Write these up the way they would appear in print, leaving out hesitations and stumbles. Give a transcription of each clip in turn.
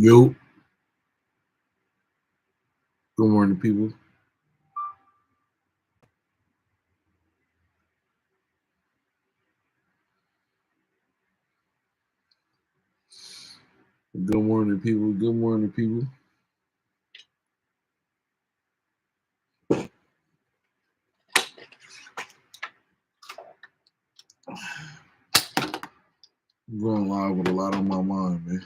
Yo, good morning, people. Good morning, people. Good morning, people. I'm going live with a lot on my mind, man.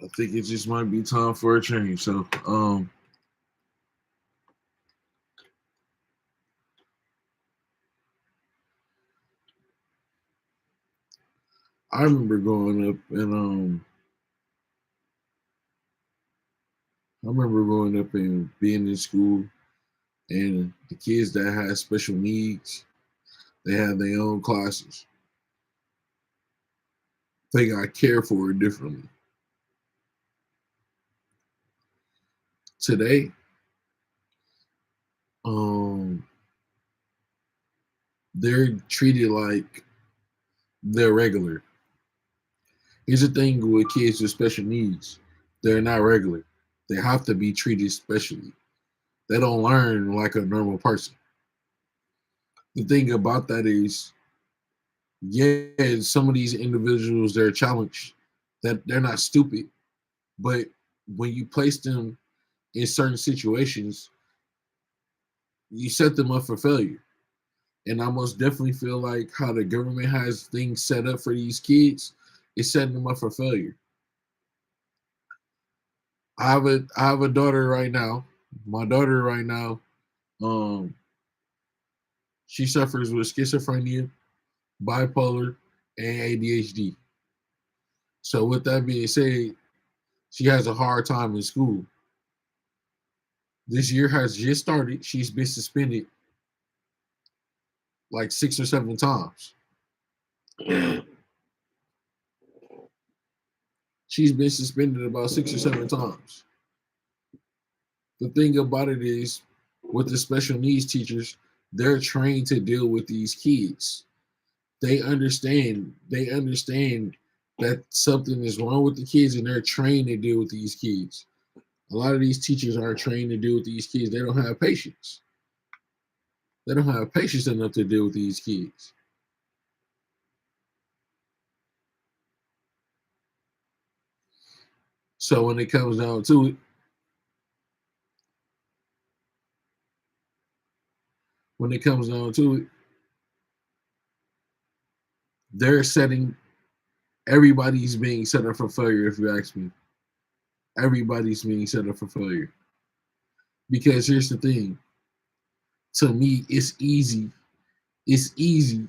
I think it just might be time for a change. So, I remember growing up, and I remember growing up and being in school, and the kids that had special needs, they had their own classes. They got cared for differently. Today, um, they're treated like they're regular. Here's the thing with kids with special needs, they're not regular. They have to be treated specially. They don't learn like a normal person. The thing about that is, yeah, some of these individuals they're challenged, that they're not stupid, but when you place them in certain situations, you set them up for failure. And I most definitely feel like how the government has things set up for these kids is setting them up for failure. I have a daughter right now. My daughter right now, um, she suffers with schizophrenia, bipolar, and ADHD. So with that being said, she has a hard time in school. This year has just started. She's been suspended like 6 or 7 times. She's been suspended about 6 or 7 times. The thing about it is, with the special needs teachers, they're trained to deal with these kids. They understand. They understand that something is wrong with the kids, and they're trained to deal with these kids. A lot of these teachers aren't trained to deal with these kids. They don't have patience. They don't have patience enough to deal with these kids. So when it comes down to it, when it comes down to it, they're setting everybody's being set up for failure. If you ask me, everybody's being set up for failure. Because here's the thing: to me, it's easy. It's easy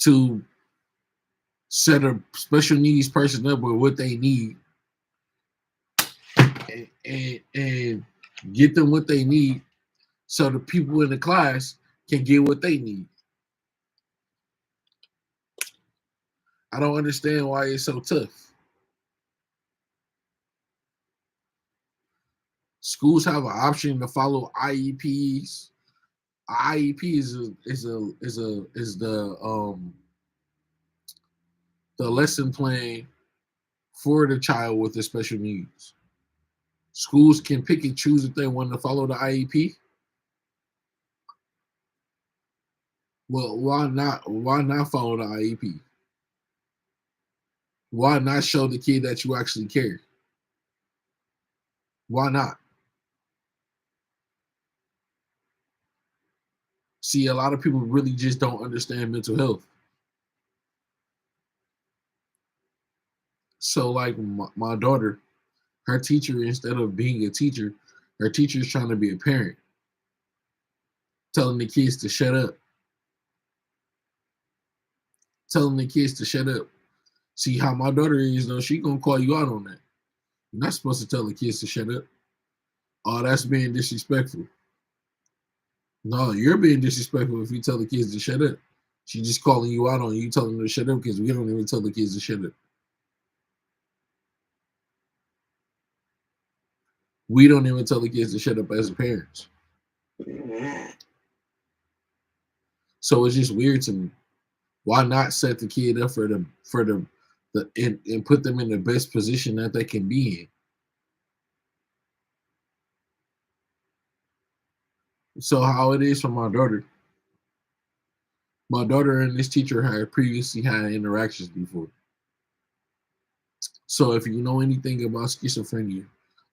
to set a special needs person up with what they need and get them what they need so the people in the class can get what they need. I don't understand why it's so tough. Schools have an option to follow IEPs. IEP is the lesson plan for the child with the special needs. Schools can pick and choose if they want to follow the IEP. Well, why not? Why not follow the IEP? Why not show the kid that you actually care? Why not? See, a lot of people really just don't understand mental health. So, like my daughter, her teacher, instead of being a teacher, her teacher is trying to be a parent, telling the kids to shut up, telling the kids to shut up. See how my daughter is, though, she gonna call you out on that. You're not supposed to tell the kids to shut up. Oh, that's being disrespectful. No, you're being disrespectful if you tell the kids to shut up. She's just calling you out on you telling them to shut up because we don't even tell the kids to shut up. We don't even tell the kids to shut up as parents. So it's just weird to me. Why not set the kid up and put them in the best position that they can be in? So how it is for my daughter. My daughter and this teacher had previously had interactions before. So if you know anything about schizophrenia,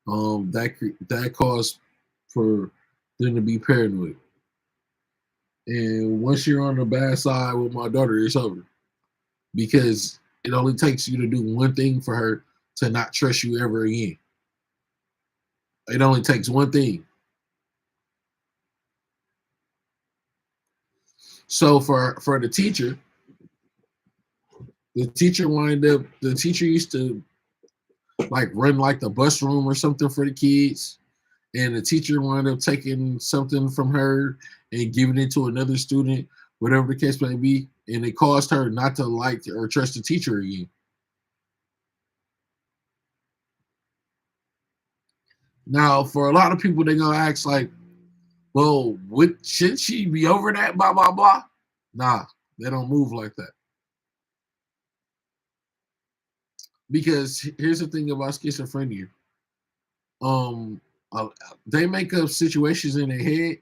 that caused for them to be paranoid. And once you're on the bad side with my daughter, it's over because it only takes you to do one thing for her to not trust you ever again. It only takes one thing. So for the teacher used to like run like the bus room or something for the kids, and the teacher wound up taking something from her and giving it to another student, whatever the case may be, and it caused her not to like or trust the teacher again. Now, for a lot of people, they're gonna ask like, "Well, what should she be over that?" Blah blah blah. Nah, they don't move like that. Because here's the thing about schizophrenia. Um, uh, they make up situations in their head.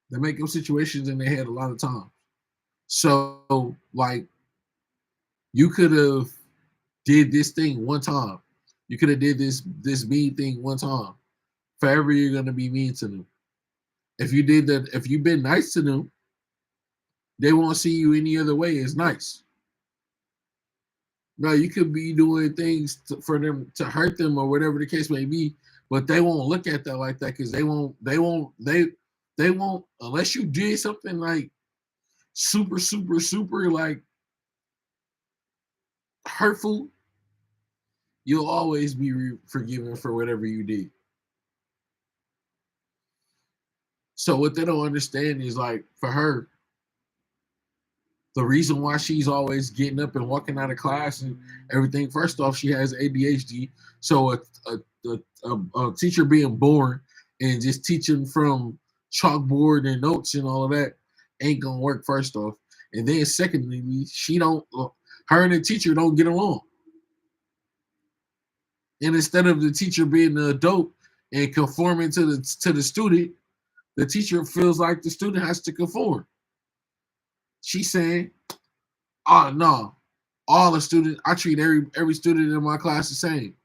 They make up situations in their head a lot of times. So, like, you could have did this thing one time. You could have did this mean thing one time. Forever, you're gonna be mean to them. If you did that, if you've been nice to them, they won't see you any other way as nice. No, you could be doing things for them to hurt them or whatever the case may be, but they won't look at that like that because they won't unless you did something like super like hurtful. You'll always be forgiven for whatever you did. So what they don't understand is like for her, the reason why she's always getting up and walking out of class and everything. First off, she has ADHD, so a teacher being born and just teaching from chalkboard and notes and all of that ain't gonna work. First off, and then secondly, she don't. Her and the teacher don't get along. And instead of the teacher being the adult and conforming to the student, the teacher feels like the student has to conform. She's saying, "Oh no, all the students. I treat every student in my class the same.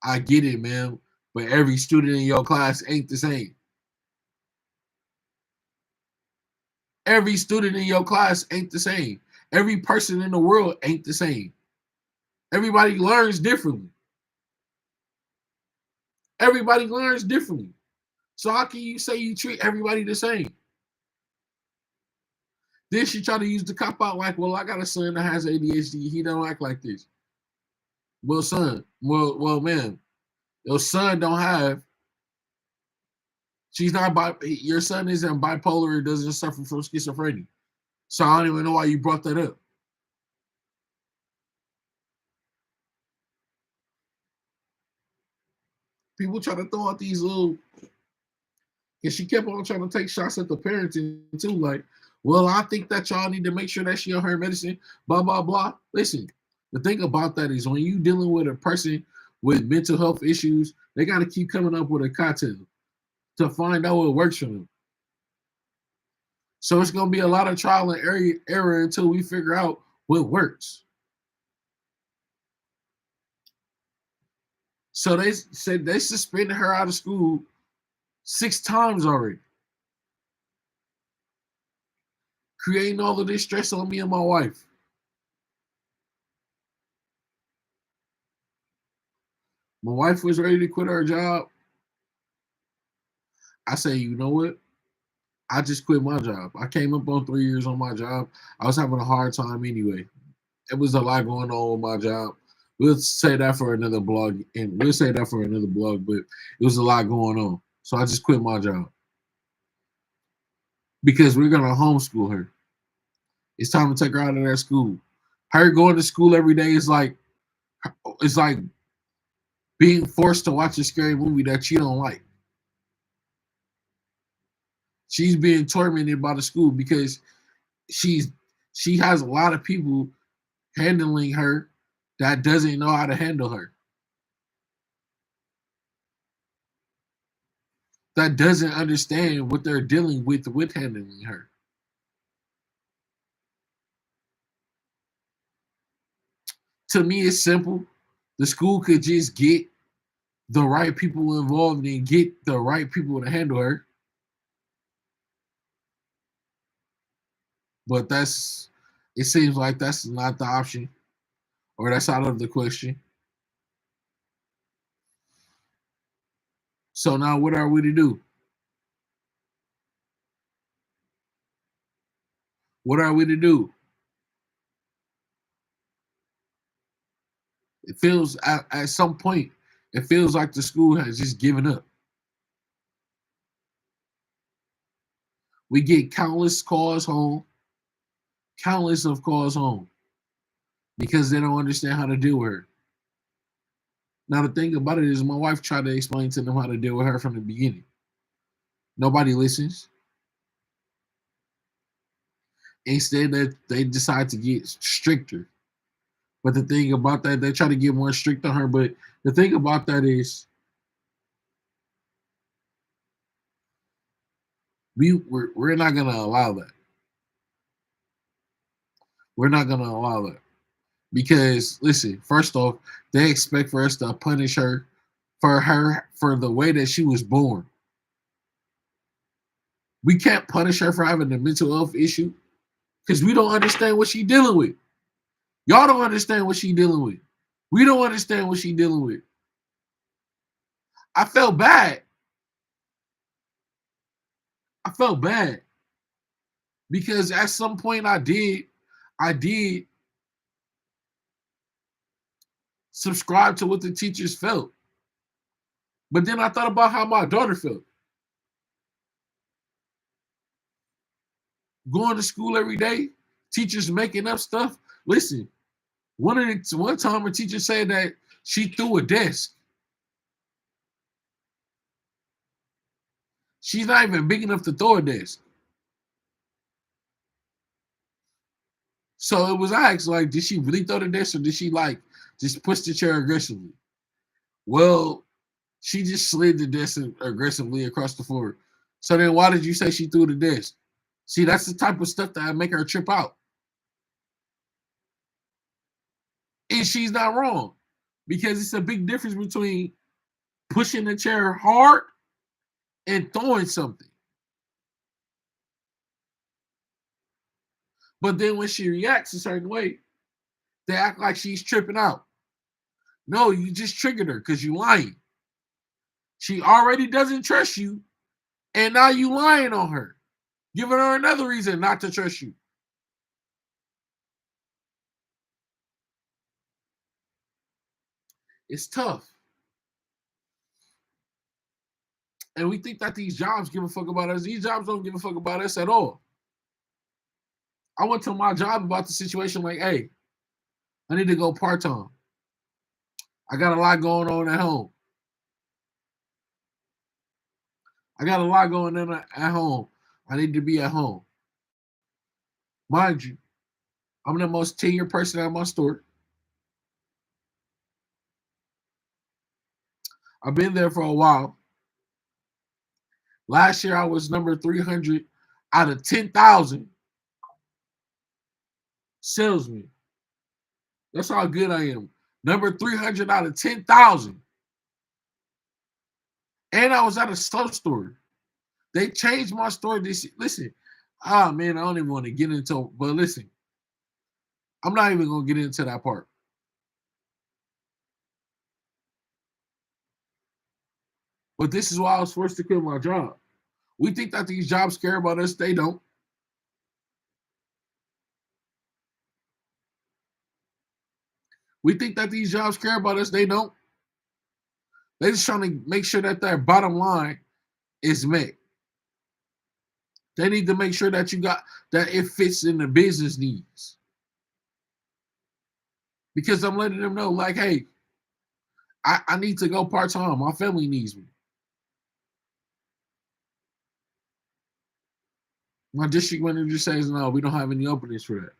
I get it, man, but every student in your class ain't the same. Every student in your class ain't the same. Every person in the world ain't the same. Everybody learns differently. Everybody learns differently. So how can you say you treat everybody the same?" Then she try to use the cop out like, "Well, I got a son that has ADHD. He don't act like this." Well, son, man, your son don't have. She's not your son isn't bipolar or doesn't suffer from schizophrenia. So I don't even know why you brought that up. People try to throw out these little, and she kept on trying to take shots at the parenting too. Like, well, I think that y'all need to make sure that she on her medicine. Blah blah blah. Listen, the thing about that is when you dealing with a person with mental health issues, they got to keep coming up with a cocktail to find out what works for them. So it's gonna be a lot of trial and error until we figure out what works. So they said they suspended her out of school 6 times already, creating all of this stress on me and my wife. My wife was ready to quit her job. I say, you know what? I just quit my job. I came up on 3 years on my job. I was having a hard time anyway. It was a lot going on with my job. We'll say that for another blog, and we'll say that for another blog, but it was a lot going on. So I just quit my job because we're gonna homeschool her. It's time to take her out of that school. Her going to school every day is like it's like being forced to watch a scary movie that you don't like. She's being tormented by the school because she's she has a lot of people handling her that doesn't know how to handle her. That doesn't understand what they're dealing with handling her. To me, it's simple. The school could just get the right people involved and get the right people to handle her. But that's it seems like that's not the option or that's out of the question. So now what are we to do? What are we to do? It feels at some point, it feels like the school has just given up. We get countless calls home, countless of calls home because they don't understand how to deal with her. Now the thing about it is my wife tried to explain to them how to deal with her from the beginning. Nobody listens. Instead, that they decide to get stricter. But the thing about that, they try to get more strict on her. But the thing about that is, we're not gonna allow that. We're not gonna allow that because listen. First off, they expect for us to punish her for the way that she was born. We can't punish her for having a mental health issue because we don't understand what she's dealing with. Y'all don't understand what she's dealing with. We don't understand what she's dealing with. I felt bad. I felt bad because at some point I did subscribe to what the teachers felt. But then I thought about how my daughter felt. Going to school every day, teachers making up stuff. Listen, one time a teacher said that she threw a desk. She's not even big enough to throw a desk. So it was asked, like, did she really throw the desk or did she like just push the chair aggressively? Well, she just slid the desk aggressively across the floor. So then why did you say she threw the desk? See, that's the type of stuff that make her trip out. And she's not wrong. Because it's a big difference between pushing the chair hard and throwing something. But then when she reacts a certain way, they act like she's tripping out. No, you just triggered her because you lying. She already doesn't trust you, and now you lying on her, giving her another reason not to trust you. It's tough. And we think that these jobs give a fuck about us. These jobs don't give a fuck about us at all. I went to my job about the situation like, hey, I need to go part-time. I got a lot going on at home. I got a lot going on at home. I need to be at home. Mind you, I'm the most tenured person at my store. I've been there for a while. Last year I was number 300 out of 10,000 salesmen. That's how good I am. Number 300 out of 10,000. And I was at a stuff store. They changed my store this year. Listen, man, I don't even want to get into, but listen, I'm not even gonna get into that part. But this is why I was forced to quit my job. We think that these jobs care about us, they don't. We think that these jobs care about us, they don't. They just trying to make sure that their bottom line is met. They need to make sure that you got that it fits in the business needs. Because I'm letting them know, like, hey, I need to go part time. My family needs me. My district manager says, no, we don't have any openings for that.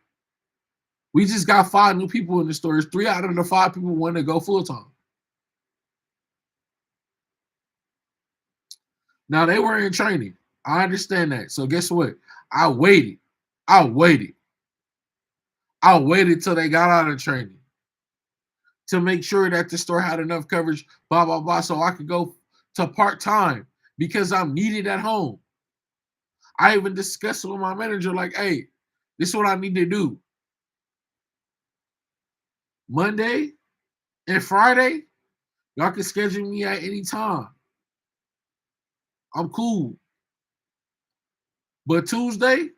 We just got 5 new people in the stores. 3 out of the 5 people want to go full time. Now they were in training. I understand that. So guess what? I waited. I waited. I waited till they got out of training to make sure that the store had enough coverage, blah, blah, blah, so I could go to part time because I'm needed at home. I even discussed it with my manager, like, hey, this is what I need to do. Monday and Friday, y'all can schedule me at any time. I'm cool. But Tuesday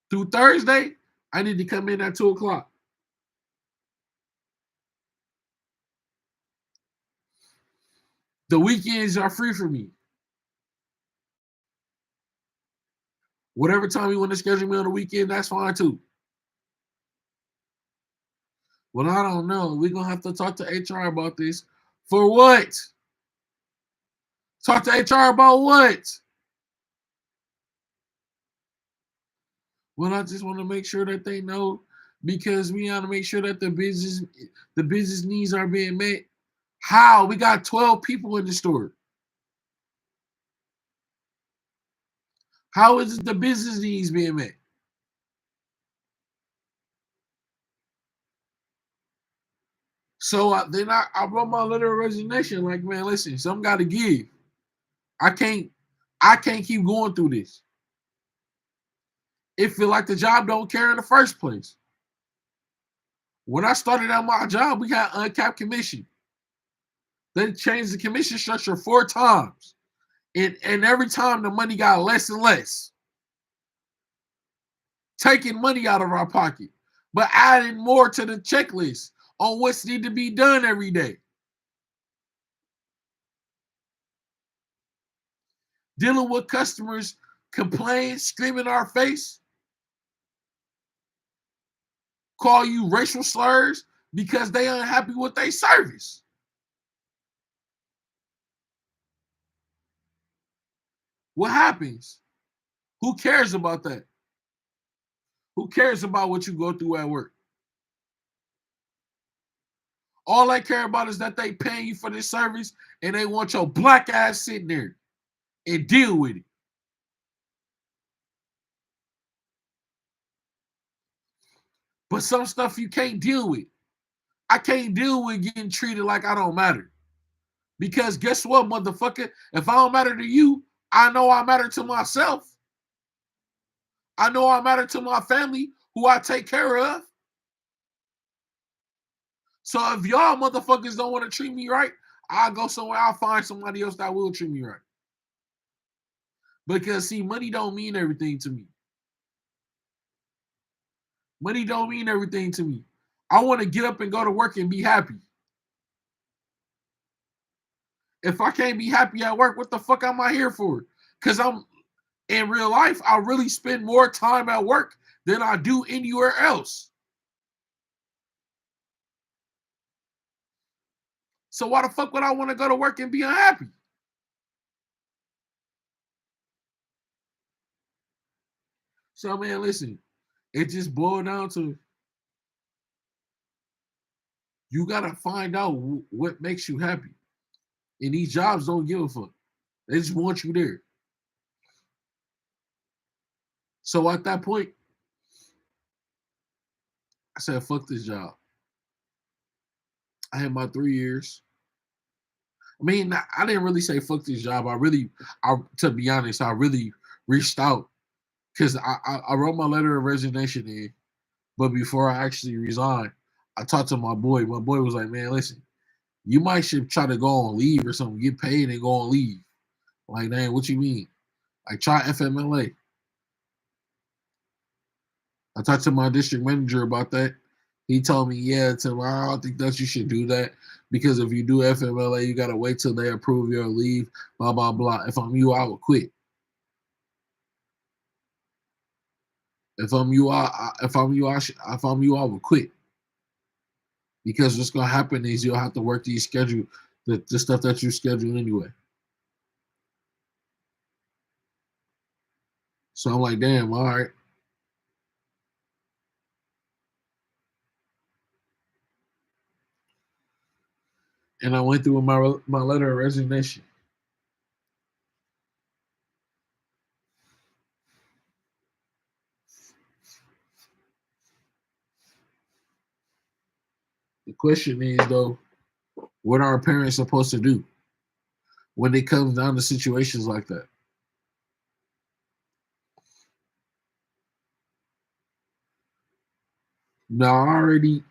through Thursday, I need to come in at 2 o'clock. The weekends are free for me. Whatever time you want to schedule me on the weekend, that's fine too. Well, I don't know. We're going to have to talk to HR about this. For what? Talk to HR about what? Well, I just want to make sure that they know because we got to make sure that the business needs are being met. How? We got 12 people in the store. How is it the business needs being met? So then I wrote my letter of resignation. Like, man, listen, something got to give. I can't keep going through this. It feel like the job don't care in the first place. When I started at my job, we had uncapped commission. They changed the commission structure 4 times. And every time the money got less and less. Taking money out of our pocket, but adding more to the checklist on what's need to be done every day. Dealing with customers complain, screaming in our face, call you racial slurs because they unhappy with their service. What happens? Who cares about that? Who cares about what you go through at work? All they care about is that they paying you for this service and they want your black ass sitting there and deal with it. But some stuff you can't deal with. I can't deal with getting treated like I don't matter. Because guess what, motherfucker? If I don't matter to you, I know I matter to myself. I know I matter to my family who I take care of. So if y'all motherfuckers don't want to treat me right, I'll go somewhere, I'll find somebody else that will treat me right. Because see, money don't mean everything to me. Money don't mean everything to me. I want to get up and go to work and be happy. If I can't be happy at work, what the fuck am I here for? Because I'm in real life, I really spend more time at work than I do anywhere else. So why the fuck would I want to go to work and be unhappy? So man, listen, it just boiled down to you gotta find out what makes you happy. And these jobs don't give a fuck. They just want you there. So at that point, I said, fuck this job. I had my 3 years. I mean, I didn't really say fuck this job. To be honest, I really reached out because I wrote my letter of resignation in. But before I actually resigned, I talked to my boy. My boy was like, man, listen, you might should try to go on leave or something, get paid and go on leave. Like, dang, what you mean? Like, try FMLA. I talked to my district manager about that. He told me, yeah, I don't think that you should do that because if you do FMLA, you gotta wait till they approve your leave. Blah blah blah. If I'm you, I would quit. If I'm you, I would quit because what's gonna happen is you'll have to work these schedule the stuff that you schedule anyway. So I'm like, damn, all right. And I went through with my letter of resignation. The question is though, what are parents supposed to do when it comes down to situations like that? Now I already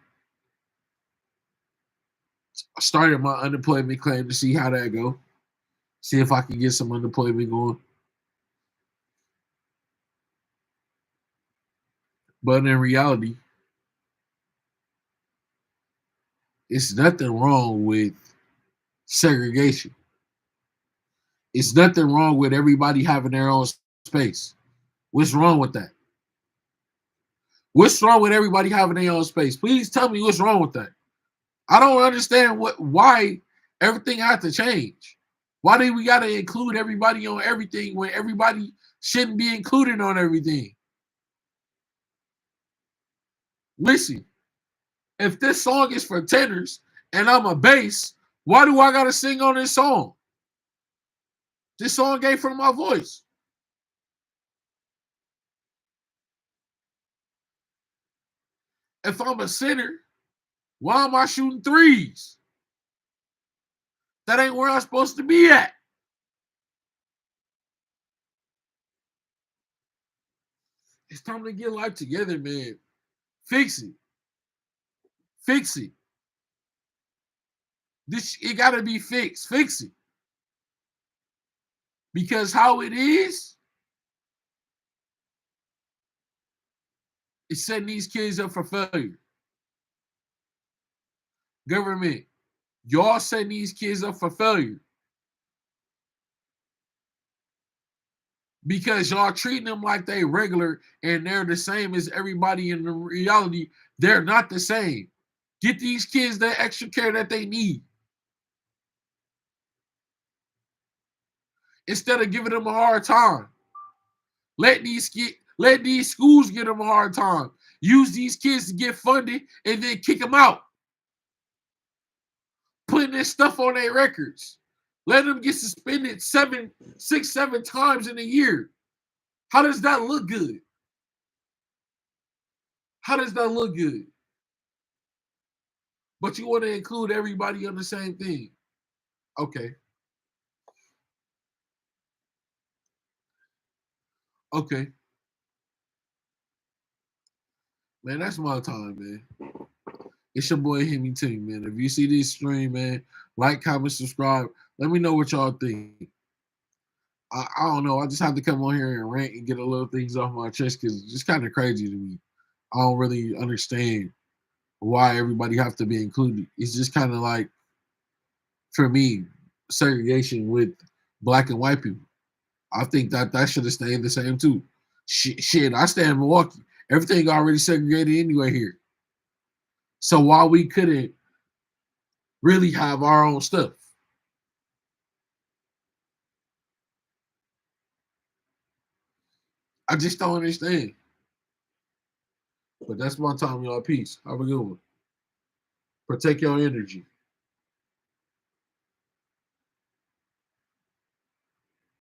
started my unemployment claim to see how that go. See if I can get some unemployment going. But in reality, it's nothing wrong with segregation. It's nothing wrong with everybody having their own space. What's wrong with that? What's wrong with everybody having their own space? Please tell me what's wrong with that. I don't understand why everything has to change. Why do we got to include everybody on everything when everybody shouldn't be included on everything? Listen, if this song is for tenors and I'm a bass, why do I gotta sing on this song? This song ain't for my voice. If I'm a center, why am I shooting threes? That ain't where I'm supposed to be at. It's time to get life together, man. Fix it. Fix it. This it gotta be fixed. Fix it. Because how it is setting these kids up for failure. Government, y'all setting these kids up for failure. Because y'all treating them like they regular and they're the same as everybody in the reality. They're not the same. Get these kids the extra care that they need. Instead of giving them a hard time. Let these schools get them a hard time. Use these kids to get funded and then kick them out. Putting this stuff on their records. Let them get suspended 7 times in a year. How does that look good? How does that look good? But you want to include everybody on the same thing. Okay. Okay. Man, that's my time, man. It's your boy Hit Me Team, man. If you see this stream, man, like, comment, subscribe. Let me know what y'all think. I don't know. I just have to come on here and rant and get a little things off my chest because it's just kind of crazy to me. I don't really understand why everybody have to be included. It's just kind of like, for me, segregation with black and white people. I think that should have stayed the same too. Shit, I stay in Milwaukee. Everything already segregated anyway here. So why we couldn't really have our own stuff? I just don't understand. But that's my time, y'all. Peace. Have a good one. Protect your energy.